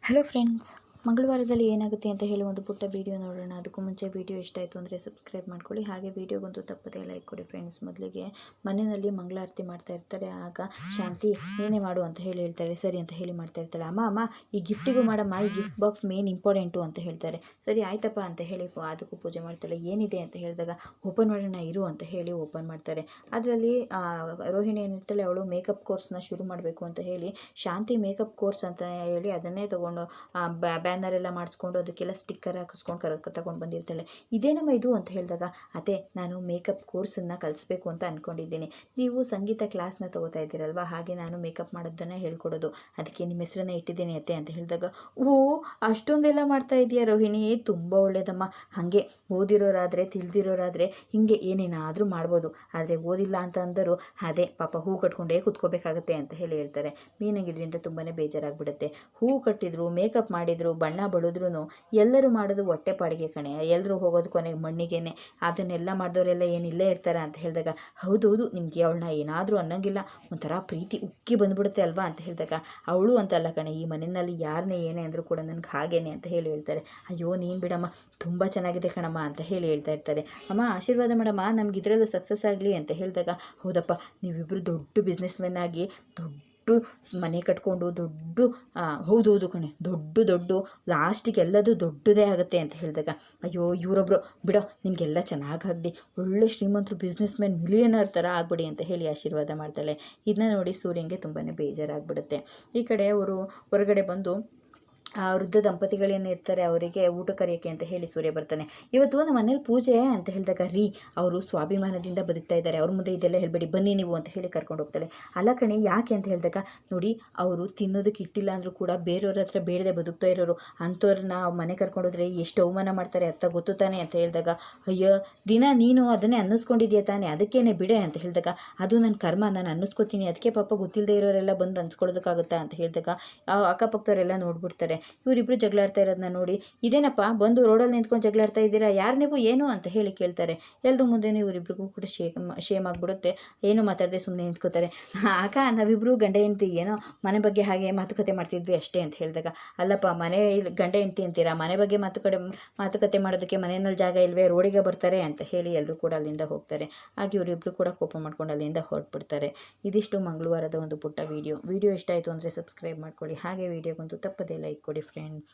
Hello friends, ಮಂಗಳವಾರದಲ್ಲಿ ಏನಾಗುತ್ತೆ ಅಂತ ಹೇಳಿ ಒಂದು ಪುಟ್ಟ ವೀಡಿಯೋ ನೋಡೋಣ. ಅದಕ್ಕೂ ಮುಂಚೆ ವೀಡಿಯೋ ಇಷ್ಟ ಆಯಿತು ಅಂದರೆ ಸಬ್ಸ್ಕ್ರೈಬ್ ಮಾಡ್ಕೊಳ್ಳಿ. ಹಾಗೆ ವೀಡಿಯೋಗೊಂದು ತಪ್ಪದೇ ಲೈಕ್ ಕೊಡಿ ಫ್ರೆಂಡ್ಸ್. ಮೊದಲಿಗೆ ಮನೆಯಲ್ಲಿ ಮಂಗಳಾರತಿ ಮಾಡ್ತಾ ಇರ್ತಾರೆ. ಆಗ ಶಾಂತಿ ಏನೇ ಮಾಡು ಅಂತ ಹೇಳ್ತಾರೆ. ಸರಿ ಅಂತ ಹೇಳಿ ಮಾಡ್ತಾ ಇರ್ತಾಳೆ. ಅಮ್ಮ ಈ ಗಿಫ್ಟಿಗೂ ಮಾಡಮ್ಮ, ಈ ಗಿಫ್ಟ್ ಬಾಕ್ಸ್ ಮೇನ್ ಇಂಪಾರ್ಟೆಂಟು ಅಂತ ಹೇಳ್ತಾರೆ. ಸರಿ ಆಯ್ತಪ್ಪ ಅಂತ ಹೇಳಿ ಅದಕ್ಕೂ ಪೂಜೆ ಮಾಡ್ತಾಳೆ. ಏನಿದೆ ಅಂತ ಹೇಳಿದಾಗ ಓಪನ್ ಮಾಡೋಣ ಇರು ಅಂತ ಹೇಳಿ ಓಪನ್ ಮಾಡ್ತಾರೆ. ಅದರಲ್ಲಿ ರೋಹಿಣಿ ಏನಿರ್ತಾಳೆ ಅವಳು ಮೇಕಪ್ ಕೋರ್ಸ್ನ ಶುರು ಮಾಡಬೇಕು ಅಂತ ಹೇಳಿ ಶಾಂತಿ ಮೇಕಪ್ ಕೋರ್ಸ್ ಅಂತ ಹೇಳಿ ಅದನ್ನೇ ತೊಗೊಂಡು ಬ್ಯಾನರ್ ಎಲ್ಲ ಮಾಡಿಸ್ಕೊಂಡು ಅದಕ್ಕೆಲ್ಲ ಸ್ಟಿಕ್ಕರ್ ಹಾಕಿಸ್ಕೊಂಡು ತಗೊಂಡು ಬಂದಿರ್ತಾಳೆ. ಇದೇನಮ್ಮ ಇದು ಅಂತ ಹೇಳಿದಾಗ ಅದೇ ನಾನು ಮೇಕಪ್ ಕೋರ್ಸನ್ನು ಕಲಿಸ್ಬೇಕು ಅಂತ ಅಂದ್ಕೊಂಡಿದ್ದೀನಿ. ನೀವು ಸಂಗೀತ ಕ್ಲಾಸ್ನ ತೊಗೋತಾ ಇದ್ದೀರಲ್ವ, ಹಾಗೆ ನಾನು ಮೇಕಪ್ ಮಾಡೋದನ್ನು ಹೇಳ್ಕೊಡೋದು, ಅದಕ್ಕೆ ನಿಮ್ಮ ಹೆಸರನ್ನೇ ಇಟ್ಟಿದ್ದೀನಿ ಅತ್ತೆ ಅಂತ ಹೇಳಿದಾಗ ಓ ಅಷ್ಟೊಂದೆಲ್ಲ ಮಾಡ್ತಾ ಇದೆಯಾ ರೋಹಿಣಿ, ತುಂಬ ಒಳ್ಳೇದಮ್ಮ. ಹಾಗೆ ಓದಿರೋರಾದರೆ ತಿಳಿದಿರೋರಾದರೆ ಹಿಂಗೆ ಏನೇನಾದರೂ ಮಾಡ್ಬೋದು, ಆದರೆ ಓದಿಲ್ಲ ಅಂತ ಅಂದರು ಅದೇ ಪಾಪ ಹೂ ಕಟ್ಕೊಂಡೇ ಕೂತ್ಕೋಬೇಕಾಗತ್ತೆ ಅಂತ ಹೇಳ್ತಾರೆ. ಮೀನಂಗಿದ್ರಿಂದ ತುಂಬಾ ಬೇಜಾರಾಗ್ಬಿಡುತ್ತೆ. ಹೂ ಕಟ್ಟಿದ್ರು, ಮೇಕಪ್ ಮಾಡಿದ್ರು, ಬಣ್ಣ ಬಳಿದ್ರು ಎಲ್ಲರೂ ಮಾಡೋದು ಹೊಟ್ಟೆಪಾಡಿಗೆ ಕಣೆ, ಎಲ್ಲರೂ ಹೋಗೋದು ಕೊನೆಗೆ ಮಣ್ಣಿಗೆನೆ. ಅದನ್ನೆಲ್ಲ ಮಾಡಿದವರೆಲ್ಲ ಏನಿಲ್ಲೇ ಇರ್ತಾರೆ ಅಂತ ಹೇಳಿದಾಗ ಹೌದೌದು, ನಿಮಗೆ ಅವಳನ್ನ ಏನಾದರೂ ಅನ್ನೋಂಗಿಲ್ಲ, ಒಂಥರ ಪ್ರೀತಿ ಉಕ್ಕಿ ಬಂದುಬಿಡುತ್ತೆ ಅಲ್ವಾ ಅಂತ ಹೇಳಿದಾಗ ಅವಳು ಅಂತಲ್ಲ ಕಣೆ, ಈ ಮನೆಯಲ್ಲಿ ಯಾರನ್ನೇ ಏನೇ ಅಂದರೂ ಕೂಡ ನನಗೆ ಹಾಗೇನೆ ಅಂತ ಹೇಳ್ತಾರೆ. ಅಯ್ಯೋ ನೀನು ಬಿಡಮ್ಮ, ತುಂಬ ಚೆನ್ನಾಗಿದೆ ಕಣಮ್ಮ ಅಂತ ಹೇಳ್ತಾ ಇರ್ತಾರೆ. ಅಮ್ಮ ಆಶೀರ್ವಾದ ಮಾಡಮ್ಮ, ನಮ್ಗೆ ಇದರಲ್ಲೂ ಸಕ್ಸಸ್ ಆಗಲಿ ಅಂತ ಹೇಳಿದಾಗ ಹೌದಪ್ಪ, ನೀವಿಬ್ಬರು ದೊಡ್ಡ ಬಿಸ್ನೆಸ್ ಮೆನ್ ಆಗಿ ದೊಡ್ಡ ಮನೆ ಕಟ್ಕೊಂಡು ಹೌದೌದು ಕಣೆ, ದೊಡ್ಡ ಲಾಸ್ಟಿಗೆ ಎಲ್ಲದು ದೊಡ್ಡದೇ ಆಗುತ್ತೆ ಅಂತ ಹೇಳಿದಾಗ ಅಯ್ಯೋ ಇವರೊಬ್ಬರು ಬಿಡೋ, ನಿಮಗೆಲ್ಲ ಚೆನ್ನಾಗಾಗಲಿ, ಒಳ್ಳೆ ಶ್ರೀಮಂತರು ಬಿಸ್ನೆಸ್ ಮ್ಯಾನ್ ಮಿಲಿಯನರ್ ಥರ ಆಗ್ಬಿಡಿ ಅಂತ ಹೇಳಿ ಆಶೀರ್ವಾದ ಮಾಡ್ತಾಳೆ. ಇದನ್ನ ನೋಡಿ ಸೂರ್ಯಂಗೆ ತುಂಬಾ ಬೇಜಾರಾಗ್ಬಿಡುತ್ತೆ. ಈ ಕಡೆ ಅವರು ಹೊರಗಡೆ ಬಂದು ವೃದ್ಧ ದಂಪತಿಗಳೇನು ಇರ್ತಾರೆ ಅವರಿಗೆ ಊಟ ಕರೆಯೋಕ್ಕೆ ಅಂತ ಹೇಳಿ ಸೂರ್ಯ ಬರ್ತಾನೆ. ಇವತ್ತು ನಮ್ಮ ಮನೇಲಿ ಪೂಜೆ ಅಂತ ಹೇಳಿದಾಗ ರೀ ಅವರು ಸ್ವಾಭಿಮಾನದಿಂದ ಬದುಕ್ತಾ ಇದ್ದಾರೆ, ಅವ್ರ ಮುಂದೆ ಇದೆಲ್ಲ ಹೇಳಬೇಡಿ, ಬನ್ನಿ ನೀವು ಅಂತ ಹೇಳಿ ಕರ್ಕೊಂಡು ಹೋಗ್ತಾಳೆ. ಅಲ್ಲ ಕಣೆ ಯಾಕೆ ಅಂತ ಹೇಳಿದಾಗ ನೋಡಿ, ಅವರು ತಿನ್ನೋದಕ್ಕೆ ಇಟ್ಟಿಲ್ಲ ಅಂದರೂ ಕೂಡ ಬೇರೆಯವ್ರ ಹತ್ರ ಬೇಡದೆ ಬದುಕ್ತಾ ಇರೋರು, ಅಂಥವ್ರನ್ನ ಮನೆ ಕರ್ಕೊಂಡೋದ್ರೆ ಎಷ್ಟು ಅವಮಾನ ಮಾಡ್ತಾರೆ ಅಂತ ಗೊತ್ತು ತಾನೆ ಅಂತ ಹೇಳಿದಾಗ ಅಯ್ಯೋ ದಿನ ನೀನು ಅದನ್ನೇ ಅನ್ನಿಸ್ಕೊಂಡಿದ್ಯಾ ತಾನೆ, ಅದಕ್ಕೇನೆ ಬಿಡೆ ಅಂತ ಹೇಳಿದಾಗ ಅದು ನನ್ನ ಕರ್ಮ, ನಾನು ಅನ್ನಿಸ್ಕೋತೀನಿ, ಅದಕ್ಕೆ ಪಾಪ ಗೊತ್ತಿಲ್ಲದೆ ಇರೋರೆಲ್ಲ ಬಂದು ಅನ್ಸ್ಕೊಳ್ಳೋದಕ್ಕಾಗುತ್ತಾ ಅಂತ ಹೇಳಿದಾಗ ಅಕ್ಕಪಕ್ಕದವರೆಲ್ಲ ನೋಡ್ಬಿಡ್ತಾರೆ. ಇವರಿಬ್ಬರು ಜಗಳಾಡ್ತಾ ಇರೋದನ್ನ ನೋಡಿ ಇದೇನಪ್ಪ ಬಂದು ರೋಡಲ್ಲಿ ನಿಂತ್ಕೊಂಡು ಜಗಳಾಡ್ತಾ ಇದ್ದೀರಾ, ಯಾರು ನೀವು ಏನು ಅಂತ ಹೇಳಿ ಕೇಳ್ತಾರೆ. ಎಲ್ಲರೂ ಮುಂದೆನೂ ಇವರಿಬ್ರಿಗೂ ಕೂಡ ಶೇಮ್ ಆಗಿಬಿಡುತ್ತೆ. ಏನು ಮಾತಾಡದೆ ಸುಮ್ಮನೆ ನಿಂತ್ಕೋತಾರೆ. ಅಕ್ಕ ನಾವಿಬ್ಬರು ಗಂಡ ಹೆಂಡ್ತಿ ಏನೋ ಮನೆ ಬಗ್ಗೆ ಹಾಗೆ ಮಾತುಕತೆ ಮಾಡ್ತಿದ್ವಿ ಅಷ್ಟೇ ಅಂತ ಹೇಳಿದಾಗ ಅಲ್ಲಪ್ಪ, ಮನೆ ಗಂಡ ಹೆಂಡ್ತಿ ಅಂತೀರಾ, ಮನೆ ಬಗ್ಗೆ ಮಾತುಕತೆ ಮಾಡೋದಕ್ಕೆ ಮನೆಯಲ್ಲಿ ಜಾಗ ಇಲ್ವೇ, ರೋಡಿಗೆ ಬರ್ತಾರೆ ಅಂತ ಹೇಳಿ ಎಲ್ಲರೂ ಕೂಡ ಅಲ್ಲಿಂದ ಹೋಗ್ತಾರೆ. ಹಾಗೆ ಇವರಿಬ್ಬರು ಕೂಡ ಕೋಪ ಮಾಡ್ಕೊಂಡು ಅಲ್ಲಿಂದ ಹೊರಟ್ಬಿಡ್ತಾರೆ. ಇದಿಷ್ಟು ಮಂಗಳವಾರದ ಒಂದು ಪುಟ್ಟ ವಿಡಿಯೋ ಇಷ್ಟ ಆಯಿತು ಅಂದರೆ ಸಬ್ಸ್ಕ್ರೈಬ್ ಮಾಡ್ಕೊಳ್ಳಿ. ಹಾಗೆ ವಿಡಿಯೋಗೊಂದು ತಪ್ಪದೇ ಲೈಕ್ ಕೊಡಿ ಫ್ರೆಂಡ್ಸ್.